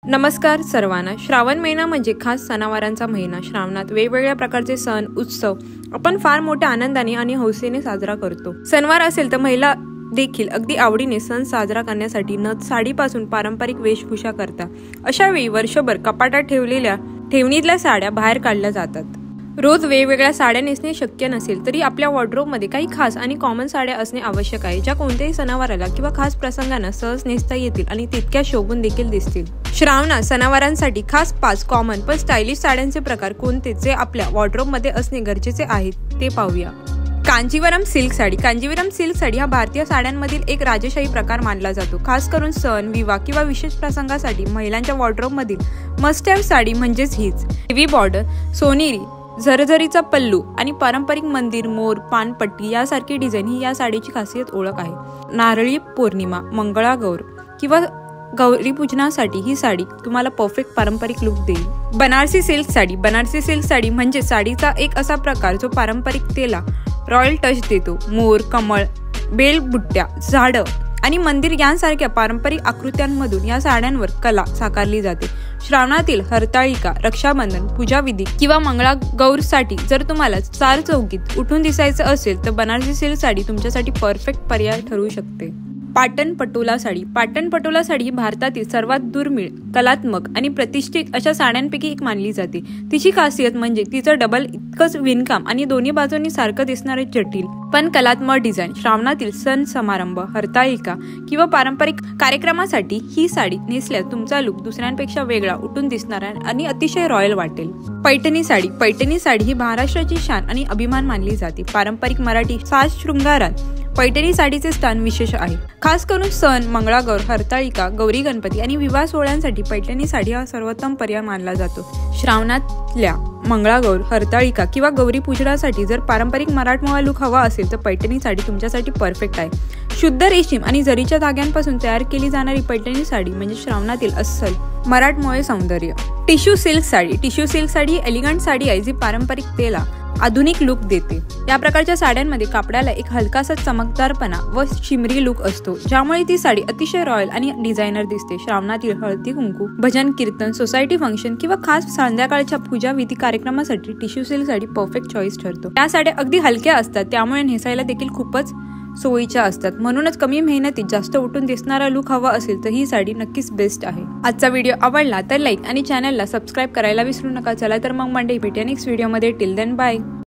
नमस्कार सर्वांना। श्रावण महिना म्हणजे खास सणावारांचा महिना। श्रावणात वेगवेगळ्या प्रकारचे सण उत्सव आपण फार मोठ्या आनंदाने आणि हौसेने साजरा करतो। सणवार असेल तर महिला देखील अगदी आवडीने सण साजरा करण्यासाठी नथ साडीपासून पारंपरिक वेशभूषा करतात। अशा वेळी वर्षभर कपाटात ठेवलेल्या ठेवणीतल्या साड्या बाहेर काढल्या जातात। रोज वेगवेगळ्या साड्या नेसणे शक्य नसेल तरी आपल्या वॉर्डरोबमध्ये काही खास आणि कॉमन साड्या असणे आवश्यक आहे, ज्या कोणत्याही सणावाराला किंवा खास प्रसंगांना सहज नेसता येतील आणि तितक्या शोभून देखील दिसतील। श्रावणात सणावारांसाठी खास 5 कॉमन पण स्टायलिश साड्यांचे प्रकार कोणते जे आपल्या वॉर्डरोबमध्ये असणे गरजेचे आहे ते पाहूया। कांजीवरम सिल्क साडी। कांजीवरम सिल्क साडी हा भारतीय साड्यांमधील एक राजशाही प्रकार मानला जातो। खास करून सण, विवाह किंवा विशेष प्रसंगासाठी महिलांच्या वॉर्डरोबमधील मस्ट हॅव साडी म्हणजेच हीच। हेवी बॉर्डर, सोनेरी झरझरीचा पल्लू आणि पारंपरिक मंदिर, मोर, पानपट्टी यासारखी डिझाईन ही या साडीची खासियत ओळख आहे। नारळी पौर्णिमा, मंगळागौर किंवा गौरी पूजनासाठी ही साडी तुम्हाला परफेक्ट पारंपरिक लुक देईल। बनारसी सिल्क साडी। बनारसी सिल्क साडी म्हणजे साडीचा एक असा प्रकार जो पारंपरिकतेला रॉयल टच देतो। मोर, कमळ, बेल बुट्ट्या, झाडं आणि मंदिर यांसारख्या पारंपरिक आकृत्यांमधून या साड्यांवर कला साकारली जाते। श्रावणातील हरताळिका, रक्षाबंधन, पूजाविधी किंवा मंगळागौरसाठी जर तुम्हाला चार चौकीत उठून दिसायचं असेल तर बनारसी सिल्क साडी तुमच्यासाठी परफेक्ट पर्याय ठरू शकते। पाटण पटोला साडी। पाटण पटोला साडी ही भारतातील सर्वात दुर्मिळ, कलात्मक आणि प्रतिष्ठित अशा साड्यांपैकी एक मानली जाते। तिची खासियत म्हणजे तिचं डबल इतकंच विणकाम आणि दोन्ही बाजूंनी सारखं दिसणारे जटिल पण कलात्मक डिझाईन। श्रावणातील सण समारंभ, हरताळिका किंवा पारंपरिक कार्यक्रमासाठी ही साडी नेसल्यास तुमचा लुक दुसऱ्यांपेक्षा वेगळा, उठून दिसणारा आणि अतिशय रॉयल वाटेल। पैठणी साडी। पैठणी साडी ही महाराष्ट्राची शान आणि अभिमान मानली जाते। पारंपरिक मराठी साज शृंगारात पैठणी साडीचे स्थान विशेष आहे। खास करून सण, मंगळागौर, हरताळिका, गौरी गणपती आणि विवाह सोहळ्यांसाठी पैठणी साडी हा सर्वोत्तम पर्याय मानला जातो। श्रावणातल्या मंगळागौर, हरताळिका किंवा गौरी पूजनासाठी जर पारंपरिक मराठमोळा लुक हवा असेल तर पैठणी साडी तुमच्यासाठी परफेक्ट आहे। शुद्ध रेशीम आणि जरीच्या धाग्यांपासून तयार केली जाणारी पैठणी साडी म्हणजे श्रावणातील अस्सल मराठमोळे सौंदर्य। Tissue silk sari. Tissue silk sari ही एलिगंट साडी आहे जी पारंपरिकतेला आधुनिक लुक देते। या प्रकारच्या साड्यांमध्ये कापडाला एक हलकासा चमकदारपणा व शिमरी लुक असतो, ज्यामुळे ती साडी अतिशय रॉयल आणि डिझायनर दिसते। श्रावणातील हळदी कुंकू, भजन कीर्तन, सोसायटी फंक्शन किंवा खास संध्याकाळच्या पूजा विधी कार्यक्रमासाठी tissue silk sari perfect choice ठरतो। या साड्या अगदी हलक्या असतात, त्यामुळे नेसायला देखील खूपच सोयीच्या असतात। म्हणूनच कमी मेहनतीत जास्त उठून दिसणारा लुक हवा असेल तर ही साडी नक्कीच बेस्ट आहे। आजचा व्हिडिओ आवडला तर लाईक आणि चॅनलला सबस्क्राईब करायला विसरू नका। चला तर मग मंडळी, भेटूया नेक्स्ट व्हिडिओमध्ये। Till then bye.